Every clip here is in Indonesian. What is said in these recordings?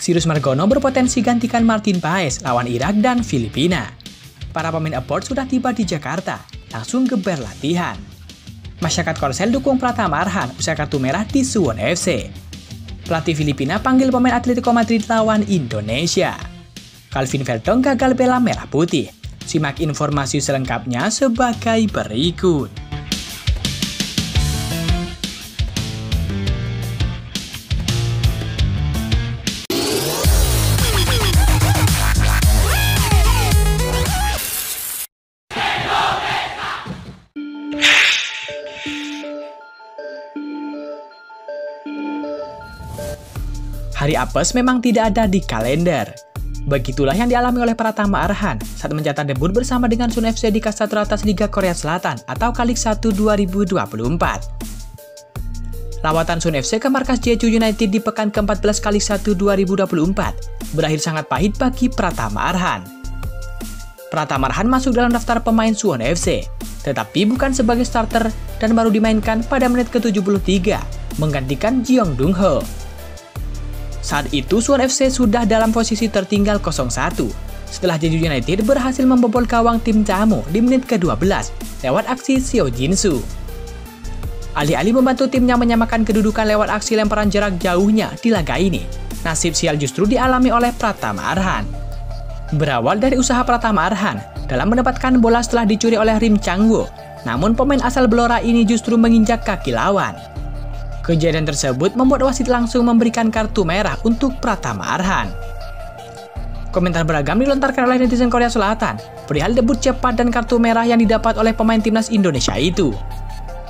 Sirius Margono berpotensi gantikan Martin Paes lawan Irak dan Filipina. Para pemain abroad sudah tiba di Jakarta, langsung geber latihan. Masyarakat Korsel dukung Pratama Arhan usai kartu merah di Suwon FC. Pelatih Filipina panggil pemain Atletico Madrid lawan Indonesia. Calvin Vertong gagal bela merah putih. Simak informasi selengkapnya sebagai berikut. Hari apes memang tidak ada di kalender. Begitulah yang dialami oleh Pratama Arhan saat mencetak debut bersama dengan Suwon FC di kasta teratas Liga Korea Selatan atau K-League 1 2024. Lawatan Suwon FC ke markas Jeju United di pekan ke-14 K-League 1 2024 berakhir sangat pahit bagi Pratama Arhan. Pratama Arhan masuk dalam daftar pemain Suwon FC, tetapi bukan sebagai starter dan baru dimainkan pada menit ke-73 menggantikan Jeong Dong Ho. Saat itu Suwon FC sudah dalam posisi tertinggal 0-1 setelah Jeju United berhasil membobol gawang tim tamu di menit ke-12 lewat aksi Seo Jin-soo. Alih-alih membantu timnya menyamakan kedudukan lewat aksi lemparan jarak jauhnya di laga ini, nasib sial justru dialami oleh Pratama Arhan. Berawal dari usaha Pratama Arhan dalam mendapatkan bola setelah dicuri oleh Rim Chang-woo, namun pemain asal Blora ini justru menginjak kaki lawan. Kejadian tersebut membuat wasit langsung memberikan kartu merah untuk Pratama Arhan. Komentar beragam dilontarkan oleh netizen Korea Selatan perihal debut cepat dan kartu merah yang didapat oleh pemain timnas Indonesia itu.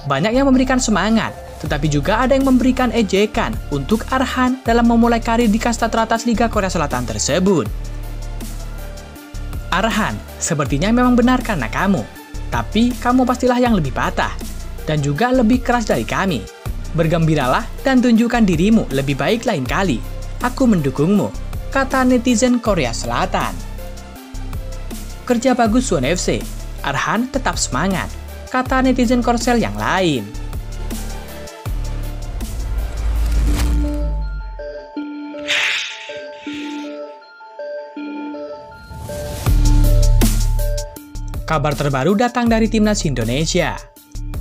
Banyak yang memberikan semangat, tetapi juga ada yang memberikan ejekan untuk Arhan dalam memulai karir di kasta teratas Liga Korea Selatan tersebut. Arhan, sepertinya memang benar karena kamu, tapi kamu pastilah yang lebih patah dan juga lebih keras dari kami. Bergembiralah dan tunjukkan dirimu lebih baik lain kali. Aku mendukungmu, kata netizen Korea Selatan. Kerja bagus Suwon FC, Arhan tetap semangat, kata netizen Korsel yang lain. Kabar terbaru datang dari Timnas Indonesia.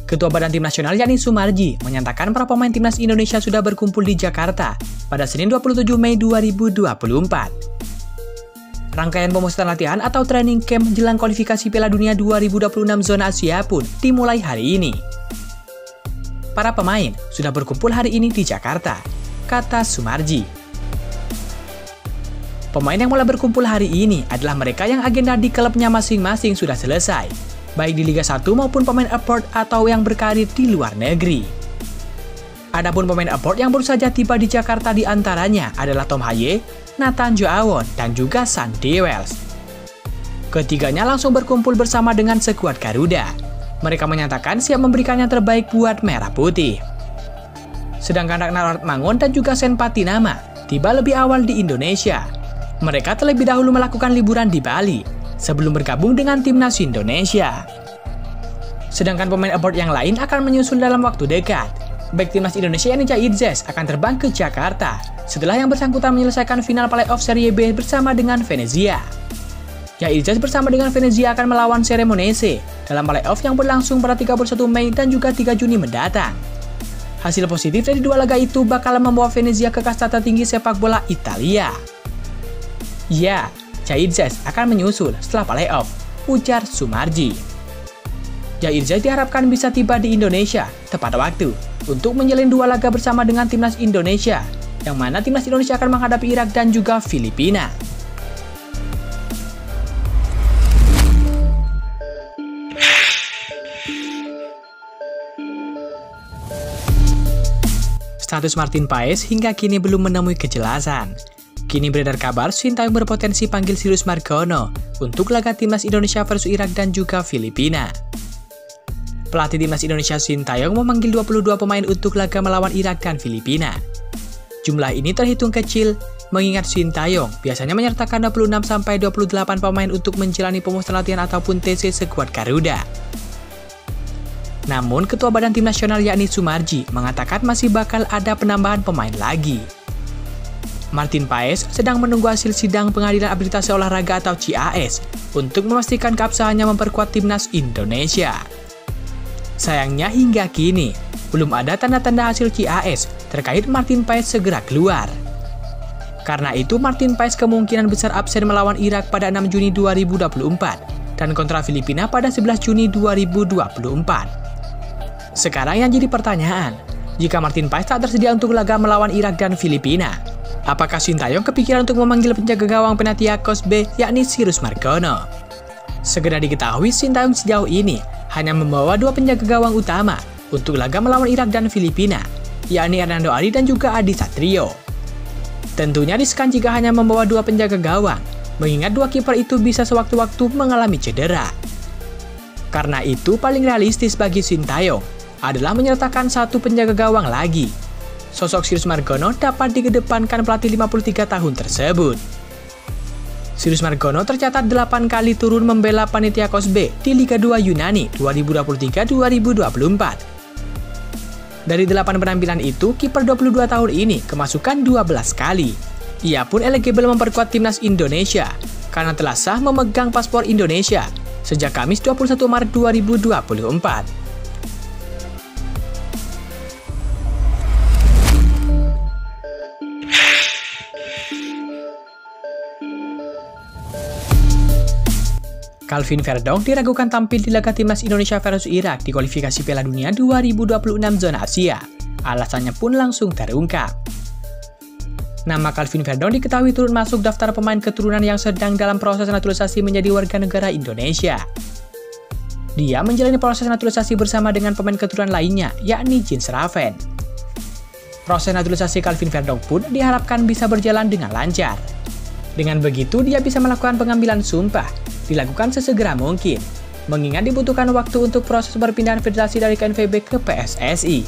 Ketua Badan Tim Nasional yakni Sumarji menyatakan para pemain Timnas Indonesia sudah berkumpul di Jakarta pada Senin 27 Mei 2024. Rangkaian pemusatan latihan atau training camp jelang kualifikasi Piala Dunia 2026 zona Asia pun dimulai hari ini. Para pemain sudah berkumpul hari ini di Jakarta, kata Sumarji. Pemain yang mulai berkumpul hari ini adalah mereka yang agenda di klubnya masing-masing sudah selesai, baik di Liga 1 maupun pemain abroad atau yang berkarir di luar negeri. Adapun pemain abroad yang baru saja tiba di Jakarta diantaranya adalah Tom Haye, Nathan Joawon, dan juga San Dewels. Ketiganya langsung berkumpul bersama dengan skuad Garuda. Mereka menyatakan siap memberikan yang terbaik buat Merah Putih. Sedangkan Ragnar Mangun dan juga Sen Patinama tiba lebih awal di Indonesia. Mereka terlebih dahulu melakukan liburan di Bali sebelum bergabung dengan Timnas Indonesia. Sedangkan pemain abroad yang lain akan menyusul dalam waktu dekat. Bek Timnas Indonesia yakni Jairzes akan terbang ke Jakarta setelah yang bersangkutan menyelesaikan final playoff Serie B bersama dengan Venezia. Jairzes bersama dengan Venezia akan melawan Cremonese dalam playoff yang berlangsung pada 31 Mei dan juga 3 Juni mendatang. Hasil positif dari dua laga itu bakal membawa Venezia ke kasta tertinggi sepak bola Italia. Ya, Jairzes akan menyusul setelah playoff, ujar Sumarji. Jairzes diharapkan bisa tiba di Indonesia tepat waktu untuk menjalin dua laga bersama dengan Timnas Indonesia, yang mana Timnas Indonesia akan menghadapi Irak dan juga Filipina. Status Martin Paes hingga kini belum menemui kejelasan. Kini beredar kabar Shin Tae-yong berpotensi panggil Sirius Margono untuk laga Timnas Indonesia versus Irak dan juga Filipina. Pelatih Timnas Indonesia Shin Tae-yong memanggil 22 pemain untuk laga melawan Irak dan Filipina. Jumlah ini terhitung kecil, mengingat Shin Tae-yong biasanya menyertakan 26-28 pemain untuk menjalani pemusatan latihan ataupun TC skuad Garuda. Namun, Ketua Badan Tim Nasional yakni Sumarji mengatakan masih bakal ada penambahan pemain lagi. Martin Paes sedang menunggu hasil sidang Pengadilan Arbitrase Olahraga atau CAS untuk memastikan keabsahannya memperkuat timnas Indonesia. Sayangnya hingga kini, belum ada tanda-tanda hasil CAS terkait Martin Paes segera keluar. Karena itu, Martin Paes kemungkinan besar absen melawan Irak pada 6 Juni 2024 dan kontra Filipina pada 11 Juni 2024. Sekarang yang jadi pertanyaan, jika Martin Paes tak tersedia untuk laga melawan Irak dan Filipina, apakah Sintayong kepikiran untuk memanggil penjaga gawang Panathinaikos B, yakni Cyrus Margono? Segera diketahui, Sintayong sejauh ini hanya membawa 2 penjaga gawang utama untuk laga melawan Irak dan Filipina, yakni Hernando Ari dan juga Adi Satrio. Tentunya riskan jika hanya membawa 2 penjaga gawang, mengingat 2 kiper itu bisa sewaktu-waktu mengalami cedera. Karena itu, paling realistis bagi Sintayong adalah menyertakan 1 penjaga gawang lagi. Sosok Cyrus Margono dapat dikedepankan pelatih 53 tahun tersebut. Cyrus Margono tercatat 8 kali turun membela Panathinaikos B di Liga 2 Yunani 2023-2024. Dari 8 penampilan itu, kiper 22 tahun ini kemasukan 12 kali. Ia pun eligible memperkuat timnas Indonesia karena telah sah memegang paspor Indonesia sejak Kamis 21 Maret 2024. Calvin Verdonk diragukan tampil di laga timnas Indonesia versus Irak di kualifikasi Piala Dunia 2026 zona Asia. Alasannya pun langsung terungkap. Nama Calvin Verdonk diketahui turut masuk daftar pemain keturunan yang sedang dalam proses naturalisasi menjadi warga negara Indonesia. Dia menjalani proses naturalisasi bersama dengan pemain keturunan lainnya, yakni Jens Raven. Proses naturalisasi Calvin Verdonk pun diharapkan bisa berjalan dengan lancar. Dengan begitu, dia bisa melakukan pengambilan sumpah dilakukan sesegera mungkin, mengingat dibutuhkan waktu untuk proses perpindahan federasi dari KNVB ke PSSI.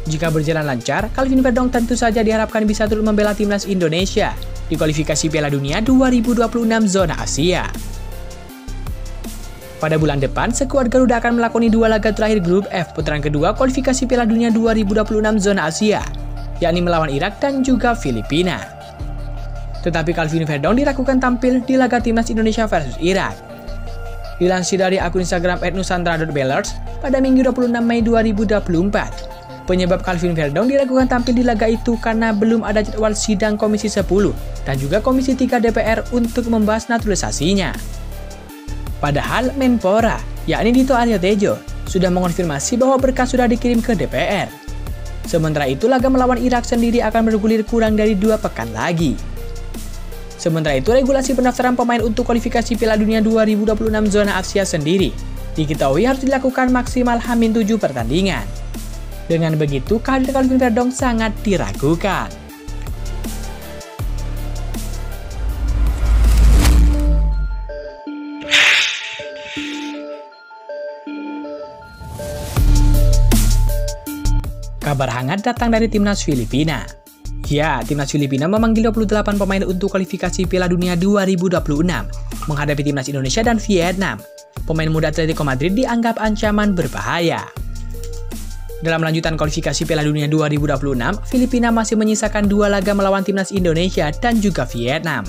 Jika berjalan lancar, Calvin Verdonk tentu saja diharapkan bisa turut membela timnas Indonesia di kualifikasi Piala Dunia 2026 zona Asia. Pada bulan depan, skuad Garuda akan melakoni 2 laga terakhir grup F putaran kedua kualifikasi Piala Dunia 2026 zona Asia, yakni melawan Irak dan juga Filipina. Tetapi Calvin Verdonk diragukan tampil di laga timnas Indonesia versus Irak. Dilansir dari akun Instagram @nusantara.bellers pada Minggu 26 Mei 2024, penyebab Calvin Verdonk diragukan tampil di laga itu karena belum ada jadwal sidang Komisi 10 dan juga Komisi 3 DPR untuk membahas naturalisasinya. Padahal Menpora, yakni Dito Aryo Tejo, sudah mengonfirmasi bahwa berkas sudah dikirim ke DPR. Sementara itu, laga melawan Irak sendiri akan bergulir kurang dari 2 pekan lagi. Sementara itu, regulasi pendaftaran pemain untuk kualifikasi Piala Dunia 2026 zona Asia sendiri diketahui harus dilakukan maksimal H-7 pertandingan. Dengan begitu, kehadiran Calvin Verdonk sangat diragukan. Kabar hangat datang dari timnas Filipina. Ya, timnas Filipina memanggil 28 pemain untuk kualifikasi Piala Dunia 2026 menghadapi timnas Indonesia dan Vietnam. Pemain muda Atletico Madrid dianggap ancaman berbahaya. Dalam lanjutan kualifikasi Piala Dunia 2026, Filipina masih menyisakan 2 laga melawan timnas Indonesia dan juga Vietnam.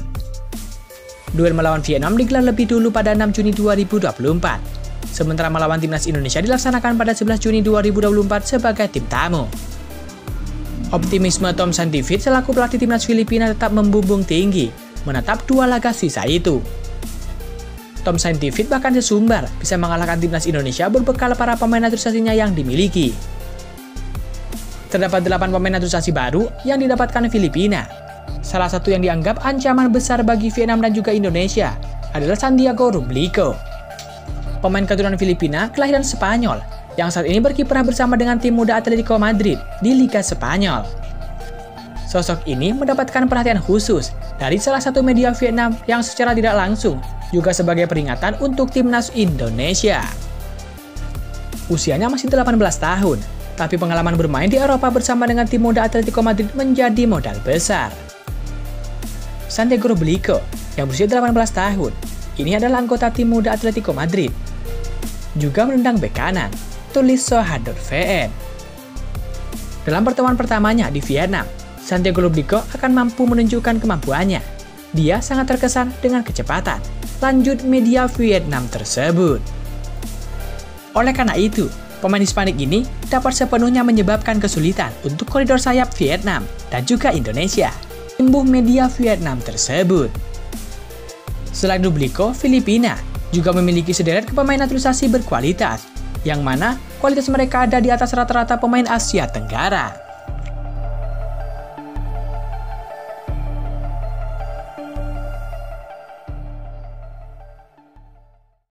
Duel melawan Vietnam digelar lebih dulu pada 6 Juni 2024, sementara melawan timnas Indonesia dilaksanakan pada 11 Juni 2024 sebagai tim tamu. Optimisme Tom Saintfiet selaku pelatih timnas Filipina tetap membumbung tinggi, menatap 2 laga sisa itu. Tom Saintfiet bahkan sesumbar bisa mengalahkan timnas Indonesia berbekal para pemain naturalisasinya yang dimiliki. Terdapat 8 pemain naturalisasi baru yang didapatkan Filipina. Salah satu yang dianggap ancaman besar bagi Vietnam dan juga Indonesia adalah Santiago Rublico. Pemain keturunan Filipina kelahiran Spanyol yang saat ini berkiprah bersama dengan tim muda Atletico Madrid di Liga Spanyol. Sosok ini mendapatkan perhatian khusus dari salah satu media Vietnam yang secara tidak langsung juga sebagai peringatan untuk timnas Indonesia. Usianya masih 18 tahun, tapi pengalaman bermain di Eropa bersama dengan tim muda Atletico Madrid menjadi modal besar. Santiago Rublico yang berusia 18 tahun, ini adalah anggota tim muda Atletico Madrid. Juga menendang bek kanan, tulis Sohador VN. Dalam pertemuan pertamanya di Vietnam, Santiago Lubliko akan mampu menunjukkan kemampuannya. Dia sangat terkesan dengan kecepatan, lanjut media Vietnam tersebut. Oleh karena itu, pemain Hispanik ini dapat sepenuhnya menyebabkan kesulitan untuk koridor sayap Vietnam dan juga Indonesia, imbuh media Vietnam tersebut. Selain Lubliko, Filipina juga memiliki sederet pemain naturalisasi berkualitas, yang mana kualitas mereka ada di atas rata-rata pemain Asia Tenggara.